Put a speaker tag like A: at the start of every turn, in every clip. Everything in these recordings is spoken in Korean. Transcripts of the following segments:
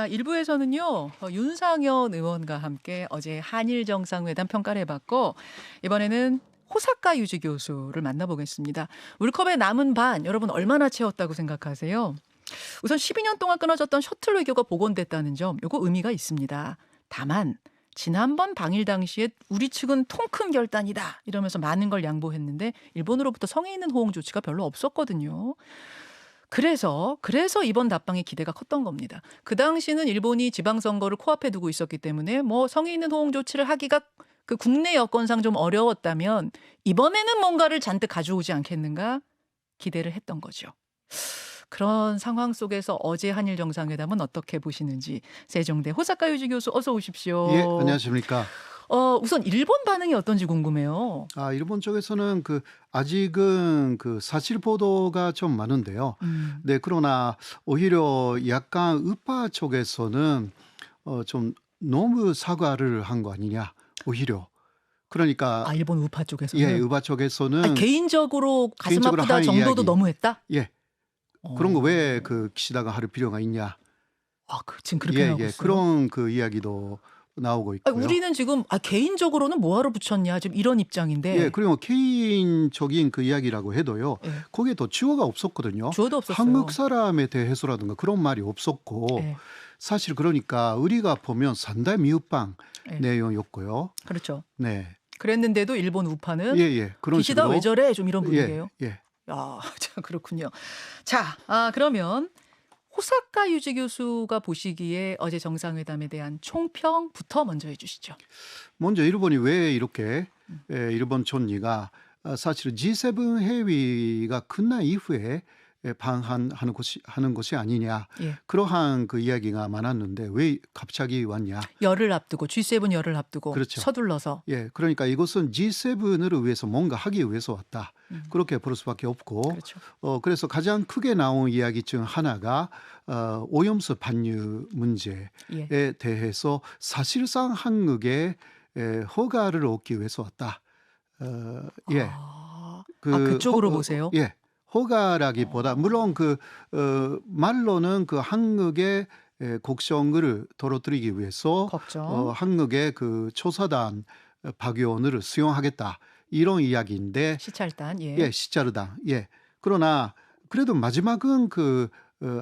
A: 일부에서는요, 윤상현 의원과 함께 어제 한일 정상회담 평가를 해봤고, 이번에는 호사카 유지 교수를 만나보겠습니다. 월컵의 남은 반, 여러분 얼마나 채웠다고 생각하세요? 우선 12년 동안 끊어졌던 셔틀 외교가 복원됐다는 점, 요거 의미가 있습니다. 다만, 지난번 방일 당시에 우리 측은 통 큰 결단이다 이러면서 많은 걸 양보했는데 일본으로부터 성의 있는 호응 조치가 별로 없었거든요. 그래서 이번 답방의 기대가 컸던 겁니다. 그 당시는 일본이 지방선거를 코앞에 두고 있었기 때문에 뭐 성의 있는 호응 조치를 하기가 그 국내 여건상 좀 어려웠다면 이번에는 뭔가를 잔뜩 가져오지 않겠는가 기대를 했던 거죠. 그런 상황 속에서 어제 한일 정상회담은 어떻게 보시는지 세종대 호사카 유지 교수 어서
B: 예,
A: 오십시오.
B: 안녕하십니까.
A: 우선 일본 반응이 어떤지 궁금해요.
B: 일본 쪽에서는 아직은 사실 보도가 좀 많은데요.
A: 음.
B: 네, 그러나 오히려 약간 우파 쪽에서는 좀 너무 사과를 한 거 아니냐, 오히려. 그러니까,
A: 일본 우파
B: 예,
A: 쪽에서는
B: 우파 쪽에서는
A: 개인적으로 가슴
B: 개인적으로
A: 아프다
B: 한
A: 정도도
B: 이야기,
A: 너무했다?
B: 예, 그런 거 왜
A: 어.
B: 기시다가 할 필요가 있냐.
A: 지금 그렇게
B: 예,
A: 나오고
B: 예,
A: 있어요?
B: 그런 이야기도 나오고 있고요.
A: 우리는 지금 개인적으로는 뭐하러 붙였냐 지금 이런
B: 예,
A: 입장인데
B: 그리고 개인적인 이야기라고 해도요.
A: 예.
B: 거기에 더 주어가 없었거든요.
A: 주어도
B: 한국
A: 없었어요.
B: 사람에 대해서라든가 그런 말이 없었고
A: 예.
B: 사실 그러니까 우리가 보면 상당히 미흡한
A: 예.
B: 내용이었고요.
A: 그렇죠.
B: 네.
A: 그랬는데도 일본
B: 예,
A: 우파는
B: 예. 그런
A: "기시다 왜
B: 식으로.
A: 저래?" 좀 이런
B: 예,
A: 분위기예요.
B: 예.
A: 자 그렇군요. 자, 그러면 호사카 유지 교수가 보시기에 어제 정상회담에 대한 총평부터 먼저 해 주시죠.
B: 먼저 일본이 왜 이렇게
A: 음.
B: 일본 총리가 사실은 G7 회의가 끝난 이후에 하는 것이 아니냐.
A: 예.
B: 그러한 이야기가 많았는데 왜 갑자기 왔냐.
A: 열을 앞두고 G7 열을 앞두고
B: 그렇죠.
A: 서둘러서.
B: 예, 그러니까 이것은 G7을 위해서 뭔가 하기 위해서 왔다.
A: 음.
B: 그렇게 볼 수밖에 없고,
A: 그렇죠.
B: 그래서 가장 크게 나온 이야기 중 하나가 오염수 반유 문제에
A: 예.
B: 대해서 사실상 한국에 허가를 얻기 위해서 왔다. 예,
A: 그쪽으로 보세요?
B: 예, 허가라기보다 물론 말로는 한국의 곡성을 떨어뜨리기 위해서
A: 걱정.
B: 한국의 초사단 박용을 수용하겠다 이런 이야기인데
A: 시찰단. 예.
B: 예, 시자르당. 예. 그러나 그래도 마지막은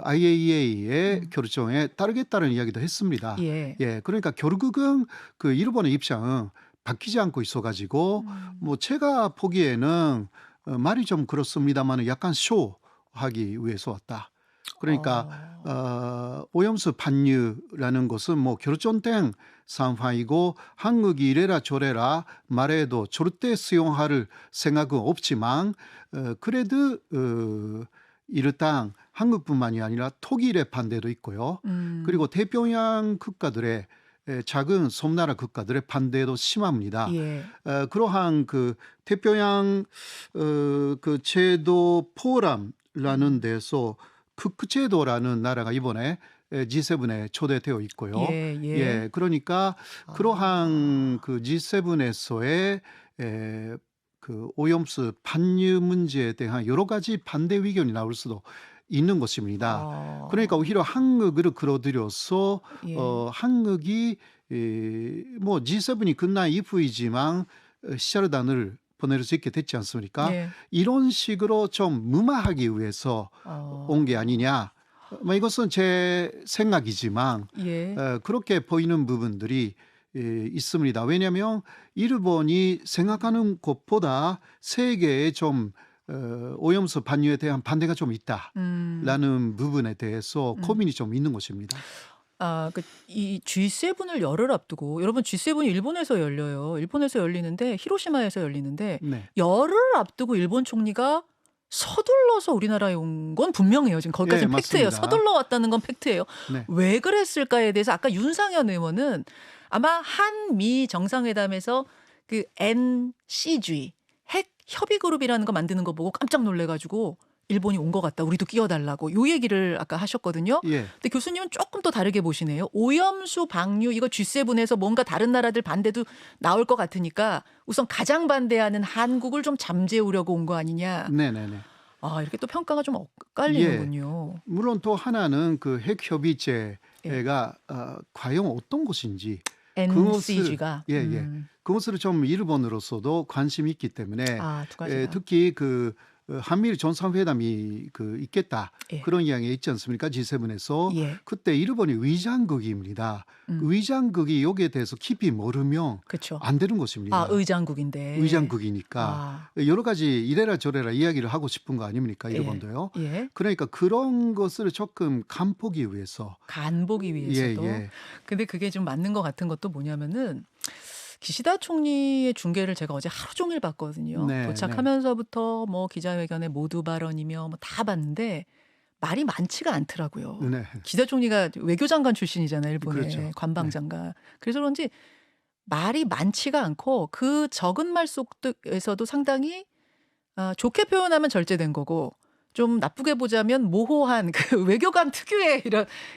B: IAEA의 결정에 따르겠다는 이야기도 했습니다.
A: 예.
B: 예. 그러니까 결국은 일본의 입장은 바뀌지 않고 있어가지고 뭐 제가 보기에는 말이 좀 그렇습니다만 약간 쇼하기 위해서 왔다. 그러니까 오염수 반유라는 것은 뭐 결정된 상황이고 한국이 이래라 저래라 말해도 절대 수용할 생각은 없지만 그래도 일단 한국뿐만이 아니라 독일의 반대도 있고요. 그리고 태평양 국가들의 작은 섬나라 국가들의 반대도 심합니다.
A: 예.
B: 그러한 태평양 제도 포럼라는 데서 크크제도라는 나라가 이번에 G7에 초대되어 있고요.
A: 예, 예.
B: 예, 그러니까 그러한 G7에서의 오염수 반유 문제에 대한 여러 가지 반대 의견이 나올 수도 있는 것입니다. 그러니까 오히려 한국을 끌어들여서
A: 예.
B: 한국이 뭐 G7이 끝난 이후이지만 시찰단을 보낼 수 있게 됐지 않습니까?
A: 예.
B: 이런 식으로 좀 무마하기 위해서 온 게 아니냐. 뭐 이것은 제 생각이지만
A: 예.
B: 그렇게 보이는 부분들이 있습니다. 왜냐하면 일본이 생각하는 것보다 세계에 좀 오염수 반유에 대한 반대가 좀 있다라는 부분에 대해서 고민이 좀 있는 것입니다.
A: 이 G7을 열흘 앞두고 여러분 G7이 일본에서 열려요. 일본에서 열리는데 히로시마에서 열리는데
B: 네.
A: 열흘 앞두고 일본 총리가 서둘러서 우리나라에 온 건 분명해요. 지금 거기까지는
B: 예,
A: 팩트예요.
B: 맞습니다.
A: 서둘러 왔다는 건 팩트예요.
B: 네.
A: 왜 그랬을까에 대해서 아까 윤상현 의원은 아마 한미 정상회담에서 NCG 핵 협의 그룹이라는 거 만드는 거 보고 깜짝 놀래가지고 일본이 온 것 같다. 우리도 끼워달라고. 요 얘기를 아까 하셨거든요.
B: 예.
A: 근데 교수님은 조금 또 다르게 보시네요. 오염수 방류 이거 G7에서 뭔가 다른 나라들 반대도 나올 것 같으니까 우선 가장 반대하는 한국을 좀 잠재우려고 온 거 아니냐.
B: 네네네.
A: 이렇게 또 평가가 좀 엇갈리는군요.
B: 물론 또 하나는 핵협의체에
A: 예.
B: 과연 어떤 것인지
A: NCG가.
B: 그것을 좀 일본으로서도 관심이 있기 때문에
A: 두 가지가.
B: 특히 한미일 정상회담이 있겠다.
A: 예.
B: 그런 이야기가 있지 않습니까? G7에서.
A: 예.
B: 그때 일본이 위장국입니다.
A: 음.
B: 위장국이 여기에 대해서 깊이 모르면
A: 그렇죠.
B: 안 되는 것입니다.
A: 의장국인데.
B: 위장국이니까 여러 가지 이래라 저래라 이야기를 하고 싶은 거 아닙니까? 일본도요.
A: 예.
B: 그러니까 그런 것을 조금 간보기 위해서.
A: 간보기 위해서도. 근데 그게 좀 맞는 것 같은 것도 뭐냐면은 기시다 총리의 중계를 제가 어제 하루 종일 봤거든요.
B: 네,
A: 도착하면서부터 뭐 기자회견에 모두 발언이며 뭐 다 봤는데 말이 많지가 않더라고요.
B: 네.
A: 기시다 총리가 외교장관 출신이잖아요, 일본의
B: 그렇죠.
A: 관방장관. 그래서 그런지 말이 많지가 않고 그 적은 말 속에서도 상당히 좋게 표현하면 절제된 거고 좀 나쁘게 보자면 모호한 그 외교관 특유의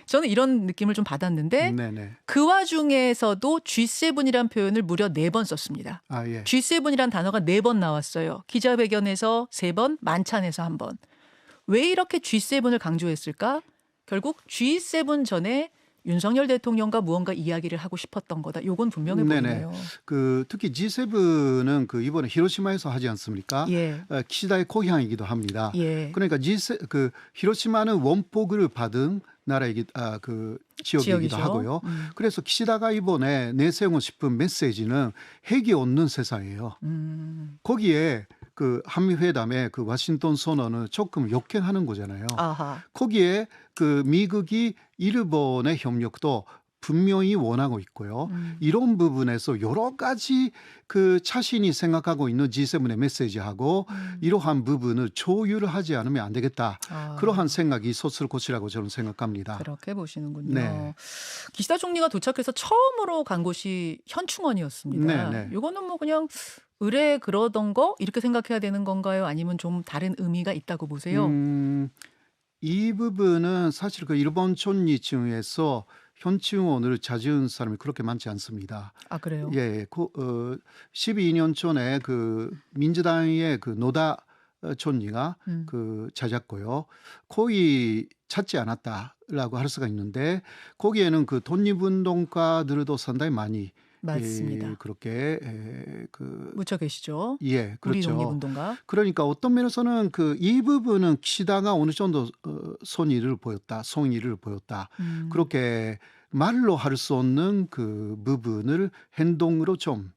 A: 저는 이런 느낌을 좀 받았는데
B: 네네.
A: 그 와중에서도 G7이란 표현을 무려 4번 썼습니다.
B: 예.
A: G7이란 단어가 4번 나왔어요. 기자회견에서 3번, 만찬에서 1번. 왜 이렇게 G7을 강조했을까? 결국 G7 전에 윤석열 대통령과 무언가 이야기를 하고 싶었던 거다. 요건 분명해 보이네요.
B: 특히 G7은 이번에 히로시마에서 하지 않습니까?
A: 예.
B: 키시다의 고향이기도 합니다.
A: 예.
B: 그러니까 히로시마는 원폭을 받은 지역이기도
A: 지역이죠.
B: 하고요. 그래서 키시다가 이번에 내세우고 싶은 메시지는 핵이 없는 세상이에요. 거기에 한미회담의 와싱턴 선언을 조금 역행하는 거잖아요.
A: 아하.
B: 거기에 미국이 일본의 협력도 분명히 원하고 있고요. 이런 부분에서 여러 가지 자신이 생각하고 있는 G7의 메시지하고 이러한 부분을 조율을 하지 않으면 안 되겠다. 그러한 생각이 있었을 것이라고 저는 생각합니다.
A: 그렇게 보시는군요.
B: 네.
A: 기시다 총리가 도착해서 처음으로 간 곳이 현충원이었습니다.
B: 네.
A: 이거는 뭐 그냥 의뢰 그러던 거 이렇게 생각해야 되는 건가요? 아니면 좀 다른 의미가 있다고 보세요?
B: 이 부분은 사실 일본 촌리층에서 현충원을 찾은 사람이 그렇게 많지 않습니다.
A: 그래요?
B: 예, 12년 전에 민주당의 노다 촌리가 찾았고요. 거의 찾지 않았다라고 할 수가 있는데 거기에는 독립운동가들도 상당히 많이
A: 맞습니다.
B: 그렇게
A: 묻혀 계시죠?
B: 예,
A: 우리
B: 그렇죠.
A: 독립운동가.
B: 그러니까 어떤 면에서는 이 부분은 키시다가 어느 정도 성의를 보였다. 그렇게 말로 할 수 없는 부분을 행동으로 좀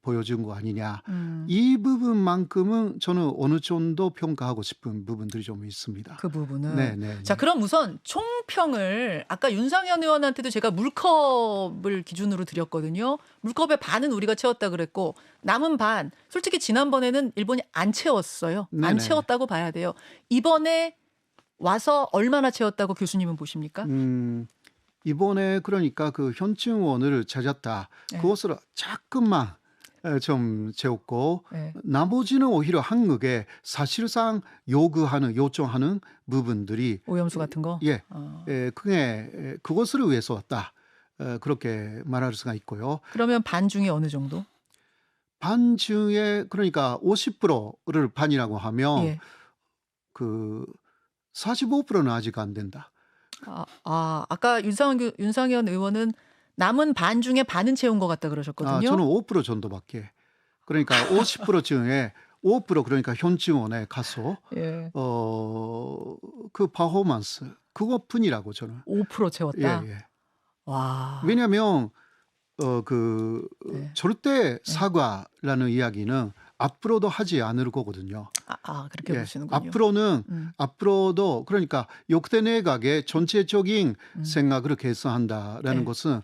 B: 보여준 거 아니냐. 이 부분만큼은 저는 어느 정도 평가하고 싶은 부분들이 좀 있습니다.
A: 그 부분은.
B: 네.
A: 자, 그럼 우선 총평을 아까 윤상현 의원한테도 제가 물컵을 기준으로 드렸거든요. 물컵의 반은 우리가 채웠다 그랬고 남은 반 솔직히 지난번에는 일본이 안 채웠어요. 안
B: 네네.
A: 채웠다고 봐야 돼요. 이번에 와서 얼마나 채웠다고 교수님은 보십니까?
B: 이번에 그러니까 현충원을 찾았다.
A: 네.
B: 그것을 조금만 좀 채웠고
A: 네.
B: 나머지는 오히려 한국에 사실상 요청하는 부분들이
A: 오염수 같은 거?
B: 그것을 위해서 왔다. 그렇게 말할 수가 있고요.
A: 그러면 반 중에 어느 정도?
B: 반 중에 그러니까 50%를 반이라고 하면 45%는 아직 안 된다.
A: 아까 윤상현 의원은 남은 반 중에 반은 채운 것 같다 그러셨거든요.
B: 저는 5% 정도밖에. 그러니까 50% 중에 5% 그러니까 현충원에 가서 그 퍼포먼스 그것뿐이라고 저는.
A: 5% 채웠다.
B: 예.
A: 와.
B: 왜냐하면 절대 사과라는 이야기는 앞으로도 하지 않을 거거든요.
A: 그렇게 보시는군요.
B: 앞으로도 그러니까 역대 내각의 전체적인 생각을 개선한다라는 것은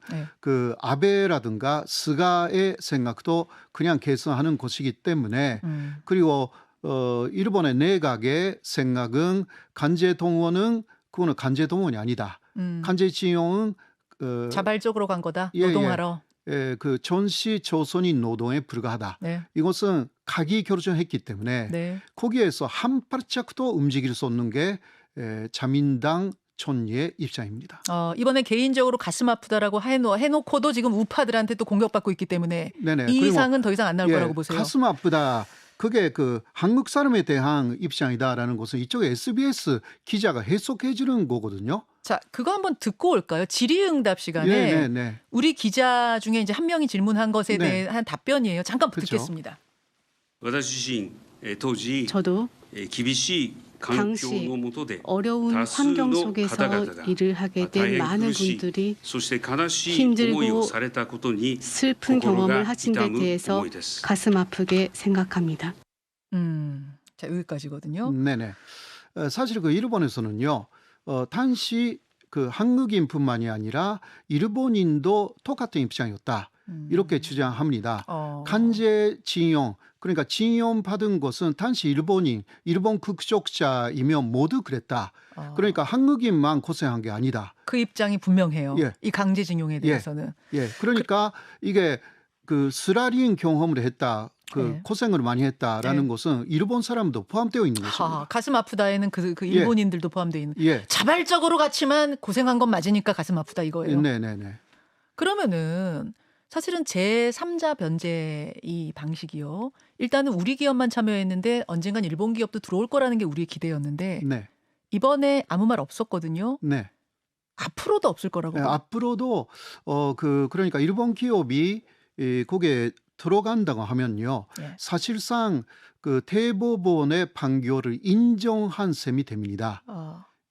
B: 아베라든가 스가의 생각도 그냥 개선하는 것이기 때문에 그리고 일본의 내각의 생각은 간제동원은 그거는 간제동원이 아니다. 간제징용은
A: 자발적으로 간 거다. 노동하러.
B: 전시 조선인 노동에 불과하다. 이것은 각이 결정했기 때문에 거기에서 한 발짝도 움직일 수 없는 게 자민당 촌리의 입장입니다.
A: 이번에 개인적으로 가슴 아프다라고 해놓고도 지금 우파들한테 또 공격받고 있기 때문에 이 이상은 더 이상 안 나올 거라고 보세요.
B: 가슴 아프다. 그게 한국 사람에 대한 입장이다라는 것은 이쪽에 SBS 기자가 해석해 주는 거거든요.
A: 자, 그거 한번 듣고 올까요? 질의응답
B: 네,
A: 시간에
B: 네, 네.
A: 우리 기자 중에 이제 한 명이 질문한 것에
B: 네.
A: 대한 답변이에요. 잠깐
B: 그쵸.
A: 듣겠습니다.
C: 私自身当時
D: 저도
C: 厳しい環境の下で
D: 어려운 환경 속에서 일을 하게 된 많은 분들이
C: そして悲しい思いをされたことに
D: 슬픈 경험을 하신 데 대해서 가슴 아프게 생각합니다.
A: 자, 여기까지거든요.
B: 네네. 사실 그 일본에서는요, 단시 그 한국인뿐만이 아니라 일본인도 똑같은 입장이었다. 이렇게 주장합니다. 강제징용, 그러니까 징용받은 것은 단지 일본인, 일본 국적자이면 모두 그랬다. 그러니까 한국인만 고생한 게 아니다.
A: 그 입장이 분명해요.
B: 예.
A: 이 강제징용에 대해서는.
B: 예, 그러니까 이게 그 쓰라린 경험을 했다. 그
A: 네.
B: 고생을 많이 했다라는
A: 네.
B: 것은 일본 사람도 포함되어 있는 것입니다.
A: 가슴 아프다에는 그 일본인들도 포함되어 있는.
B: 예,
A: 자발적으로 갔지만 고생한 건 맞으니까 가슴 아프다 이거예요.
B: 네네네.
A: 그러면은 사실은 제3자 변제 이 방식이요. 일단은 우리 기업만 참여했는데 언젠간 일본 기업도 들어올 거라는 게 우리의 기대였는데
B: 네,
A: 이번에 아무 말 없었거든요.
B: 네.
A: 앞으로도 없을 거라고.
B: 예, 앞으로도 그러니까 일본 기업이 거기에 들어간다고 하면요,
A: 예.
B: 사실상 그 대법원의 판결을 인정한 셈이 됩니다.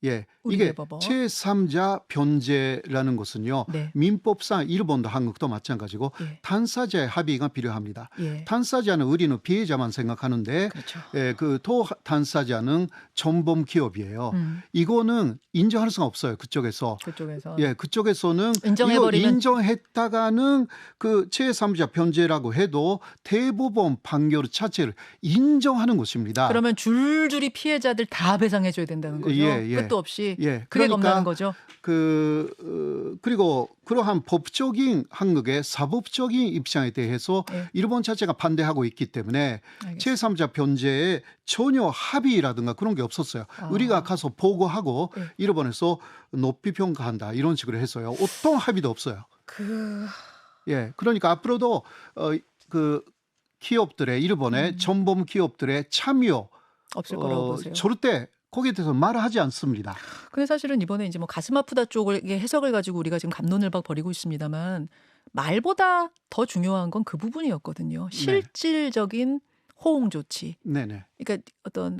B: 예,
A: 우리
B: 이게
A: 대법원.
B: 제3자 변제라는 것은요,
A: 네.
B: 민법상 일본도 한국도 마찬가지고
A: 예.
B: 당사자의 합의가 필요합니다.
A: 예.
B: 당사자는 우리는 피해자만 생각하는데
A: 그렇죠.
B: 그 당사자는 전범 기업이에요. 이거는 인정할 수가 없어요. 그쪽에서.
A: 그쪽에서.
B: 예, 그쪽에서는
A: 인정해버리면-
B: 이거 인정했다가는 그 제3자 변제라고 해도 대법원 판결 자체를 인정하는 것입니다.
A: 그러면 줄줄이 피해자들 다 배상해줘야 된다는 거죠.
B: 예, 예.
A: 끝도 없이.
B: 예,
A: 그게 겁나는
B: 그러니까
A: 거죠.
B: 그리고 그러한 법적인 한국의 사법적인 입장에 대해서
A: 예.
B: 일본 자체가 반대하고 있기 때문에
A: 알겠습니다.
B: 제3자 변제에 전혀 합의라든가 그런 게 없었어요. 우리가 가서 보고하고
A: 예.
B: 일본에서 높이 평가한다 이런 식으로 했어요. 어떤 합의도 없어요. 예, 그러니까 앞으로도 그 기업들의 일본의 전범 기업들의 참여
A: 없을 거라고 보세요.
B: 절대 거기에 대해서 말을 하지 않습니다.
A: 근데 사실은 이번에 이제 뭐 가슴 아프다 쪽의 해석을 가지고 우리가 지금 갑론을 막 벌이고 있습니다만 말보다 더 중요한 건 그 부분이었거든요. 실질적인 호응 조치.
B: 네네.
A: 그러니까 어떤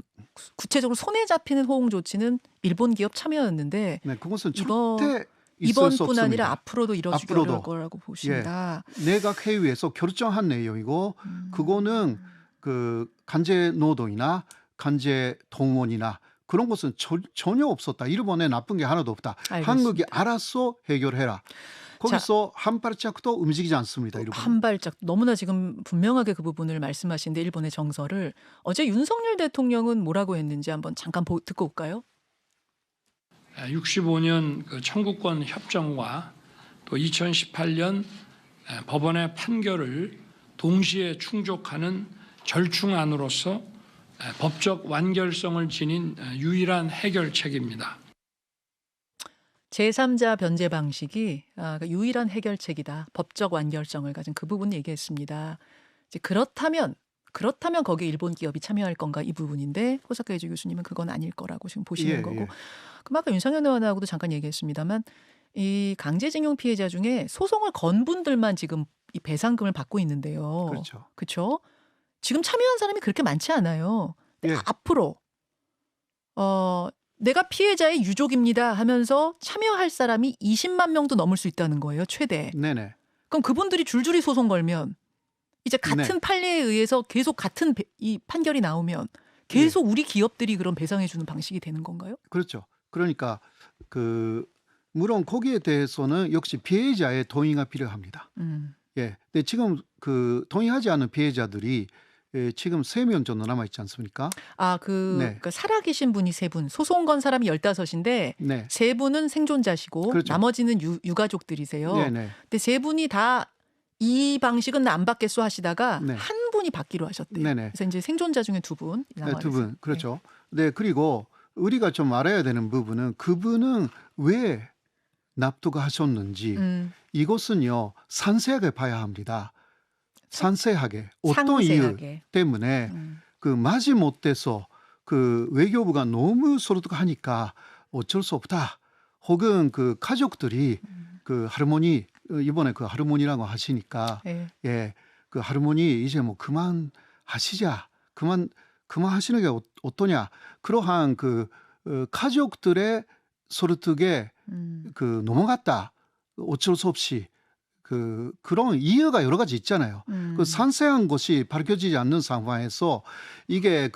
A: 구체적으로 손에 잡히는 호응 조치는 일본 기업 참여였는데
B: 네, 그것은
A: 이번-
B: 절대 있을 수
A: 이번뿐
B: 없습니다.
A: 아니라 앞으로도 이뤄지기
B: 앞으로도.
A: 어려울 거라고 보신다.
B: 내각 회의에서 결정한 내용이고 그거는 그 강제 노동이나 강제 동원이나 그런 것은 전혀 없었다. 일본에 나쁜 게 하나도 없다.
A: 알겠습니다.
B: 한국이 알아서 해결해라. 거기서 한 발짝도 움직이지 않습니다. 일본.
A: 한 발짝 너무나 지금 분명하게 그 부분을 말씀하신데 일본의 정서를 어제 윤석열 대통령은 뭐라고 했는지 한번 잠깐 듣고 올까요?
E: 65년 그 청구권 협정과 또 2018년 법원의 판결을 동시에 충족하는 절충안으로서 법적 완결성을 지닌 유일한 해결책입니다.
A: 제3자 변제 방식이 유일한 해결책이다. 법적 완결성을 가진 그 부분 얘기했습니다. 이제 그렇다면 거기에 일본 기업이 참여할 건가 이 부분인데 호사카 예주 교수님은 그건 아닐 거라고 지금 보시는
B: 예,
A: 거고.
B: 예.
A: 그럼 아까 윤상현 의원하고도 잠깐 얘기했습니다만 이 강제징용 피해자 중에 소송을 건 분들만 지금 이 배상금을 받고 있는데요.
B: 그렇죠.
A: 그렇죠? 지금 참여한 사람이 그렇게 많지 않아요. 근데
B: 예.
A: 앞으로 내가 피해자의 유족입니다 하면서 참여할 사람이 20만 명도 넘을 수 있다는 거예요. 최대.
B: 네네.
A: 그럼 그분들이 줄줄이 소송 걸면 이제 같은 판례에 의해서 계속 같은 이 판결이 나오면 계속 우리 기업들이 그런 배상해 주는 방식이 되는 건가요?
B: 그렇죠. 그러니까 물론 거기에 대해서는 역시 피해자의 동의가 필요합니다. 예. 근데 지금 그 동의하지 않은 피해자들이 지금 3명 정도 남아 있지 않습니까?
A: 네. 그러니까 살아계신 분이 3분, 소송 건 사람이 15인데
B: 네.
A: 3분은 생존자시고
B: 그렇죠.
A: 나머지는 유가족들이세요.
B: 네네.
A: 근데 3분이 다 이 방식은 안 받겠소 하시다가
B: 네.
A: 한 분이 받기로 하셨대요.
B: 네네.
A: 그래서 이제 생존자 중에 2분
B: 네, 2분. 그렇죠. 네, 그리고 우리가 좀 알아야 되는 부분은 그분은 왜 납득하셨는지 이것은요 상세하게 봐야 합니다. 상세하게 어떤 이유
A: 상세하게.
B: 때문에 그 마지못해서 그 외교부가 너무 소르득하니까 어쩔 수 없다. 혹은 그 가족들이 그 할머니 이번에 그 할머니라고 하시니까
A: 예.
B: 예, 그 할머니 이제 뭐 그만 하시자, 그만 하시는 게 어떠냐, 그러한 그 가족들의 설득에 그 넘어갔다. 어쩔 수 없이 그런 이유가 여러 가지 있잖아요. 그 상세한 것이 밝혀지지 않는 상황에서 이게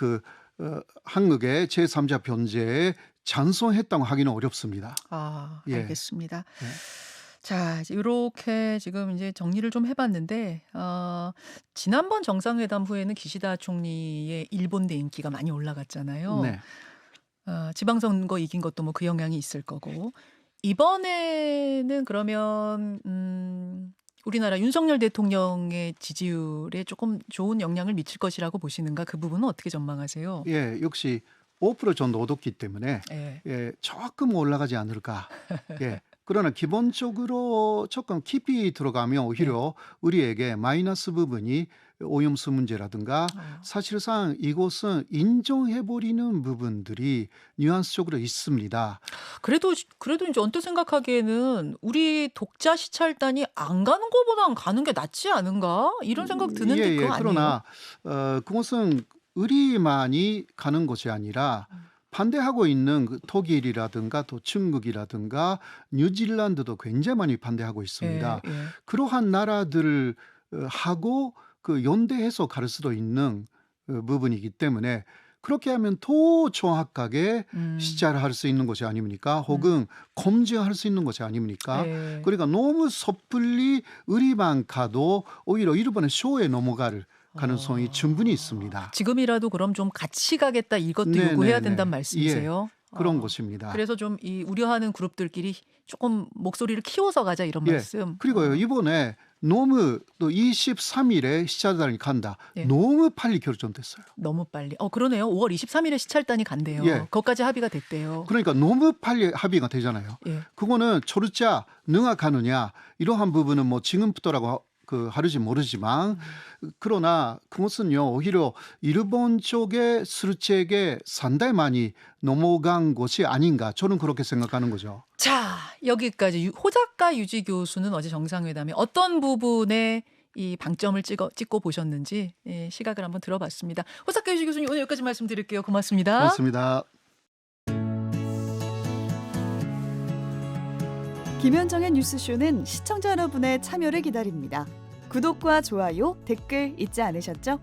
B: 한국의 제3자 변제에 찬성했다고 하기는 어렵습니다.
A: 아,
B: 예.
A: 알겠습니다.
B: 네.
A: 자, 이렇게 지금 이제 정리를 좀 해봤는데, 지난번 정상회담 후에는 기시다 총리의 일본 내 인기가 많이 올라갔잖아요.
B: 네.
A: 지방선거 이긴 것도 뭐 그 영향이 있을 거고, 이번에는 그러면 우리나라 윤석열 대통령의 지지율에 조금 좋은 영향을 미칠 것이라고 보시는가? 그 부분은 어떻게 전망하세요?
B: 예, 역시 5% 정도 얻었기 때문에
A: 예.
B: 예, 조금 올라가지 않을까. 예. 그러나 기본적으로 조금 깊이 들어가면 오히려 우리에게 마이너스 부분이 오염수 문제라든가 사실상 이곳은 인정해버리는 부분들이 뉘앙스적으로 있습니다.
A: 그래도 이제 언뜻 생각하기에는 우리 독자 시찰단이 안 가는 것보단 가는 게 낫지 않은가? 이런 생각 드는데 그거 아니에요?
B: 그러나 그것은 우리만이 가는 것이 아니라 반대하고 있는 그 독일이라든가 또 중국이라든가 뉴질랜드도 굉장히 많이 반대하고 있습니다.
A: 예, 예.
B: 그러한 나라들 하고 그 연대해서 갈 수도 있는 부분이기 때문에 그렇게 하면 더 정확하게 시찰할 수 있는 것이 아닙니까? 혹은 검증할 수 있는 것이 아닙니까?
A: 예.
B: 그러니까 너무 섣불리 우리만 가도 오히려 일본의 쇼에 넘어갈 가능성이 충분히 있습니다.
A: 지금이라도 그럼 좀 같이 가겠다 이것도
B: 네,
A: 요구해야
B: 네,
A: 된단
B: 네.
A: 말씀이세요?
B: 그런 것입니다.
A: 그래서 좀 이 우려하는 그룹들끼리 조금 목소리를 키워서 가자 이런
B: 예.
A: 말씀.
B: 그리고요, 이번에 너무 또 23일에 시찰단이 간다.
A: 예.
B: 너무 빨리 결정됐어요.
A: 너무 빨리. 그러네요. 5월 23일에 시찰단이 간대요.
B: 예.
A: 거기까지 합의가 됐대요.
B: 그러니까 너무 빨리 합의가 되잖아요.
A: 예.
B: 그거는 초르자 능하가느냐 이러한 부분은 뭐 지금부터라고 하는지 모르지만 그러나 그것은요 오히려 일본 쪽의 수르책에 상당히 많이 넘어간 것이 아닌가 저는 그렇게 생각하는 거죠.
A: 자, 여기까지 호사카 유지 교수는 어제 정상회담에 어떤 부분에 이 방점을 찍고 보셨는지 시각을 한번 들어봤습니다. 호사카 유지 교수님 오늘 여기까지 말씀드릴게요. 고맙습니다.
B: 고맙습니다.
F: 김현정의 뉴스쇼는 시청자 여러분의 참여를 기다립니다. 구독과 좋아요, 댓글 잊지 않으셨죠?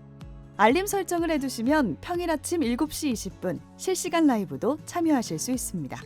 F: 알림 설정을 해두시면 평일 아침 7시 20분 실시간 라이브도 참여하실 수 있습니다.